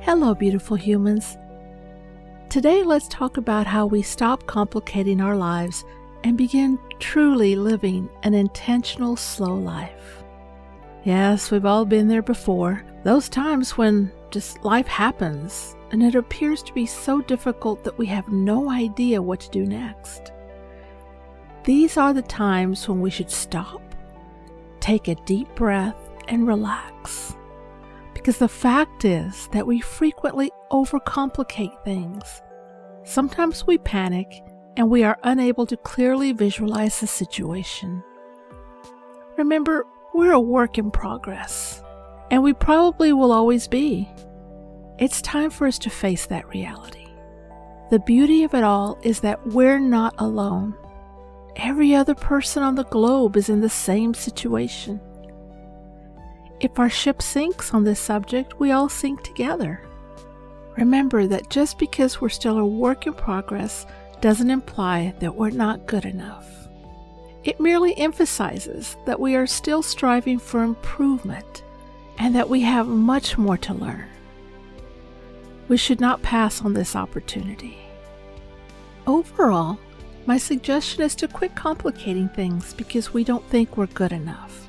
Hello, beautiful humans. Today, let's talk about how we stop complicating our lives and begin truly living an intentional, slow life. Yes, we've all been there before. Those times when just life happens and it appears to be so difficult that we have no idea what to do next. These are the times when we should stop, take a deep breath, and relax. Because the fact is that we frequently overcomplicate things. Sometimes we panic and we are unable to clearly visualize the situation. Remember, we're a work in progress, and we probably will always be. It's time for us to face that reality. The beauty of it all is that we're not alone. Every other person on the globe is in the same situation. If our ship sinks on this subject, we all sink together. Remember that just because we're still a work in progress doesn't imply that we're not good enough. It merely emphasizes that we are still striving for improvement and that we have much more to learn. We should not pass on this opportunity. Overall, my suggestion is to quit complicating things because we don't think we're good enough.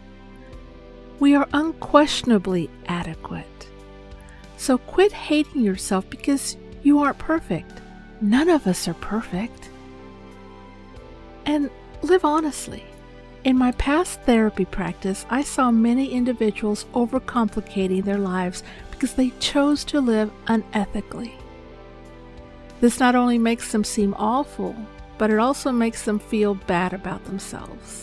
We are unquestionably adequate. So quit hating yourself because you aren't perfect. None of us are perfect. And live honestly. In my past therapy practice, I saw many individuals overcomplicating their lives because they chose to live unethically. This not only makes them seem awful, but it also makes them feel bad about themselves.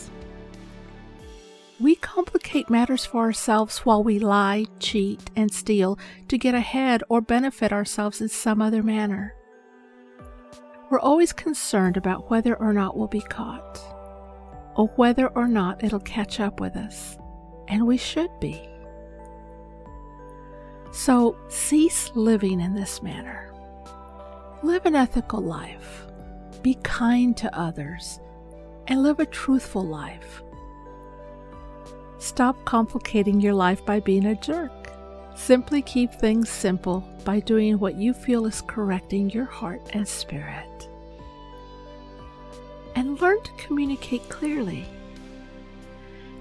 We complicate matters for ourselves while we lie, cheat, and steal to get ahead or benefit ourselves in some other manner. We're always concerned about whether or not we'll be caught, or whether or not it'll catch up with us, and we should be. So cease living in this manner. Live an ethical life, be kind to others, and live a truthful life. Stop complicating your life by being a jerk. Simply keep things simple by doing what you feel is correcting your heart and spirit. And learn to communicate clearly.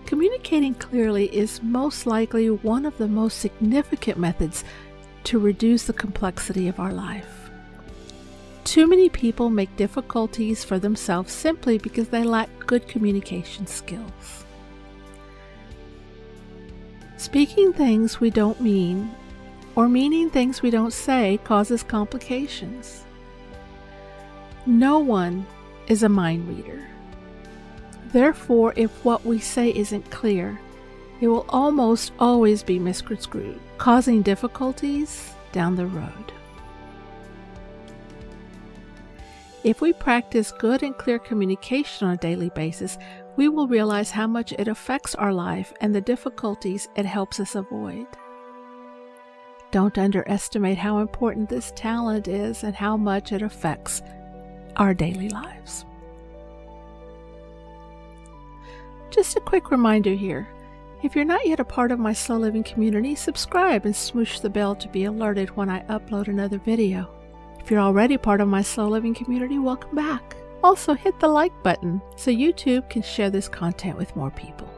Communicating clearly is most likely one of the most significant methods to reduce the complexity of our life. Too many people make difficulties for themselves simply because they lack good communication skills. Speaking things we don't mean, or meaning things we don't say, causes complications. No one is a mind reader. Therefore, if what we say isn't clear, it will almost always be misconstrued, causing difficulties down the road. If we practice good and clear communication on a daily basis, we will realize how much it affects our life and the difficulties it helps us avoid. Don't underestimate how important this talent is and how much it affects our daily lives. Just a quick reminder here. If you're not yet a part of my Slow Living community, subscribe and smoosh the bell to be alerted when I upload another video. If you're already part of my Slow Living community, welcome back. Also, hit the like button so YouTube can share this content with more people.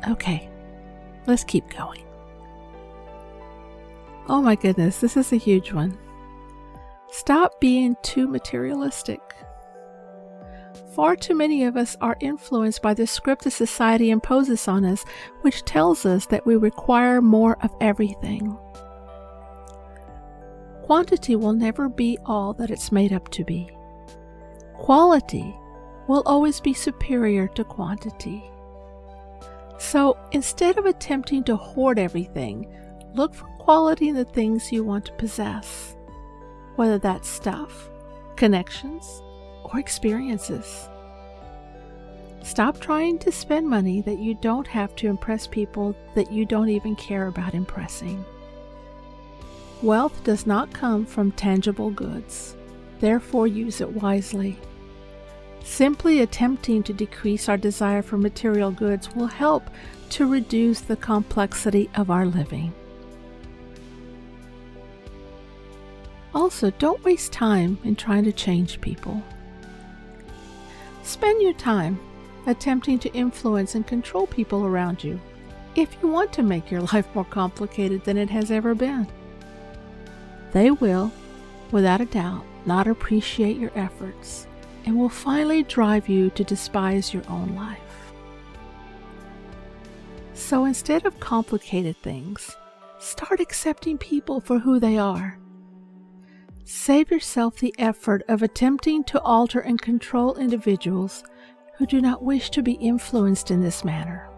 Okay, let's keep going. Oh my goodness, this is a huge one. Stop being too materialistic. Far too many of us are influenced by the script that society imposes on us, which tells us that we require more of everything. Quantity will never be all that it's made up to be. Quality will always be superior to quantity. So instead of attempting to hoard everything, look for quality in the things you want to possess, whether that's stuff, connections, or experiences. Stop trying to spend money that you don't have to impress people that you don't even care about impressing. Wealth does not come from tangible goods, therefore use it wisely. Simply attempting to decrease our desire for material goods will help to reduce the complexity of our living. Also, don't waste time in trying to change people. Spend your time attempting to influence and control people around you if you want to make your life more complicated than it has ever been. They will, without a doubt, not appreciate your efforts and will finally drive you to despise your own life. So instead of complicated things, start accepting people for who they are. Save yourself the effort of attempting to alter and control individuals who do not wish to be influenced in this manner.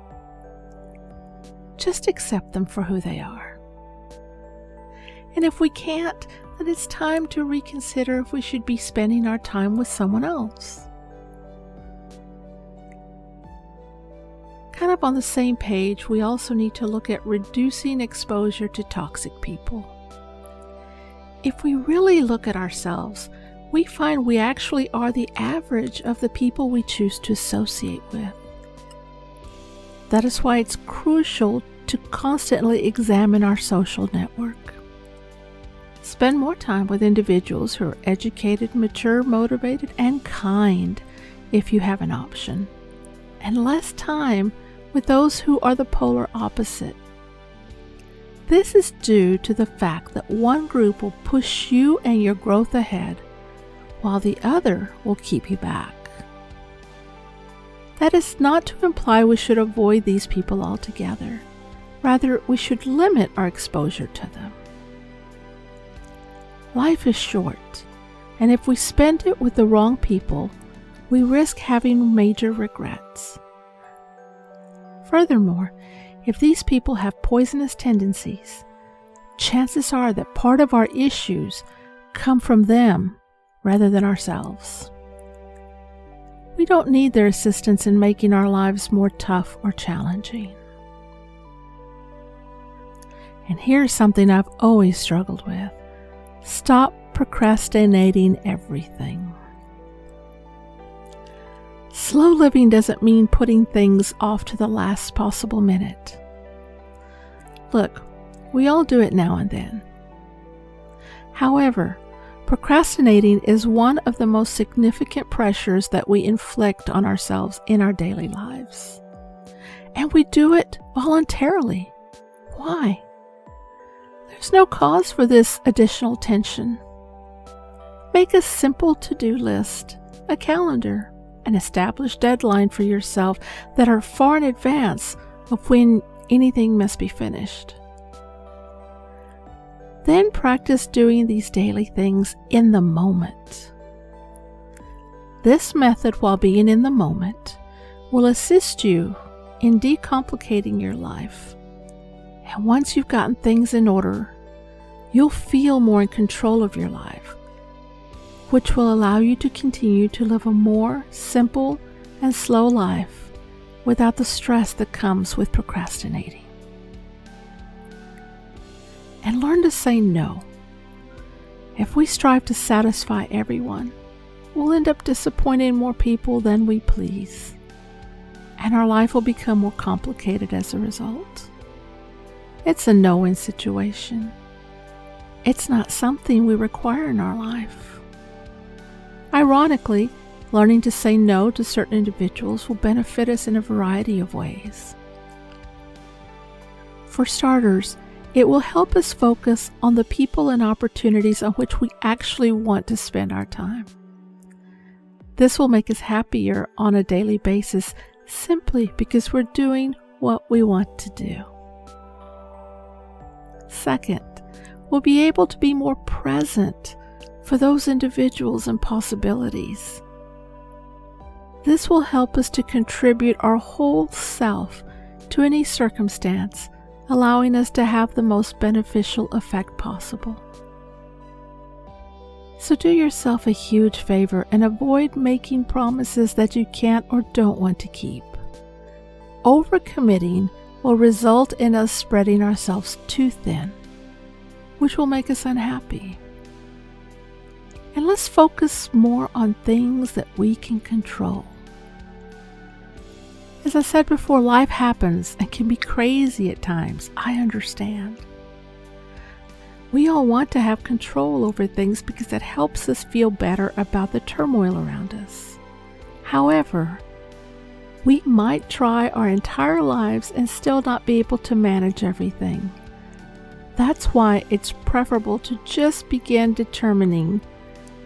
Just accept them for who they are. And if we can't, then it's time to reconsider if we should be spending our time with someone else. Kind of on the same page, we also need to look at reducing exposure to toxic people. If we really look at ourselves, we find we actually are the average of the people we choose to associate with. That is why it's crucial to constantly examine our social network. Spend more time with individuals who are educated, mature, motivated, and kind if you have an option, and less time with those who are the polar opposite. This is due to the fact that one group will push you and your growth ahead, while the other will keep you back. That is not to imply we should avoid these people altogether. Rather, we should limit our exposure to them. Life is short, and if we spend it with the wrong people, we risk having major regrets. Furthermore, if these people have poisonous tendencies, chances are that part of our issues come from them rather than ourselves. We don't need their assistance in making our lives more tough or challenging. And here's something I've always struggled with. Stop procrastinating everything. Slow living doesn't mean putting things off to the last possible minute. Look, we all do it now and then. However, procrastinating is one of the most significant pressures that we inflict on ourselves in our daily lives. And we do it voluntarily. Why? There's no cause for this additional tension. Make a simple to-do list, a calendar, an established deadline for yourself that are far in advance of when anything must be finished. Then practice doing these daily things in the moment. This method, while being in the moment, will assist you in decomplicating your life. And once you've gotten things in order, you'll feel more in control of your life, which will allow you to continue to live a more simple and slow life without the stress that comes with procrastinating. And learn to say no. If we strive to satisfy everyone, we'll end up disappointing more people than we please, and our life will become more complicated as a result. It's a no-win situation. It's not something we require in our life. Ironically, learning to say no to certain individuals will benefit us in a variety of ways. For starters, it will help us focus on the people and opportunities on which we actually want to spend our time. This will make us happier on a daily basis simply because we're doing what we want to do. Second, we'll be able to be more present for those individuals and possibilities. This will help us to contribute our whole self to any circumstance, allowing us to have the most beneficial effect possible. So do yourself a huge favor and avoid making promises that you can't or don't want to keep. Overcommitting will result in us spreading ourselves too thin, which will make us unhappy. And let's focus more on things that we can control. As I said before, life happens and can be crazy at times. I understand. We all want to have control over things because it helps us feel better about the turmoil around us. However, we might try our entire lives and still not be able to manage everything. That's why it's preferable to just begin determining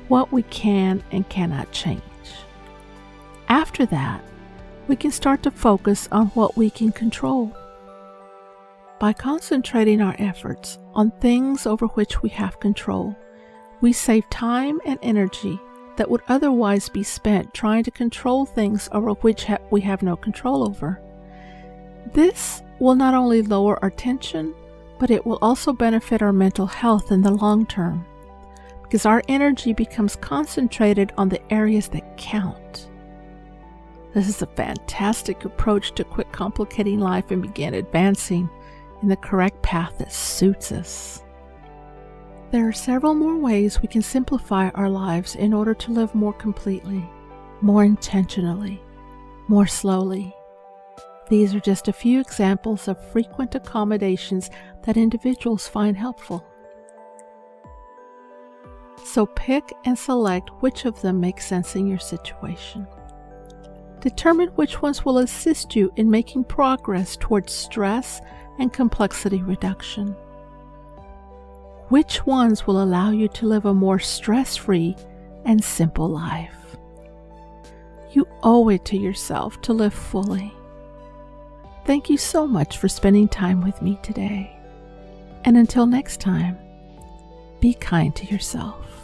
what we can and cannot change. After that, we can start to focus on what we can control. By concentrating our efforts on things over which we have control, we save time and energy that would otherwise be spent trying to control things over which we have no control over. This will not only lower our tension, but it will also benefit our mental health in the long term, because our energy becomes concentrated on the areas that count. This is a fantastic approach to quit complicating life and begin advancing in the correct path that suits us. There are several more ways we can simplify our lives in order to live more completely, more intentionally, more slowly. These are just a few examples of frequent accommodations that individuals find helpful. So pick and select which of them makes sense in your situation. Determine which ones will assist you in making progress towards stress and complexity reduction. Which ones will allow you to live a more stress-free and simple life? You owe it to yourself to live fully. Thank you so much for spending time with me today. And until next time, be kind to yourself.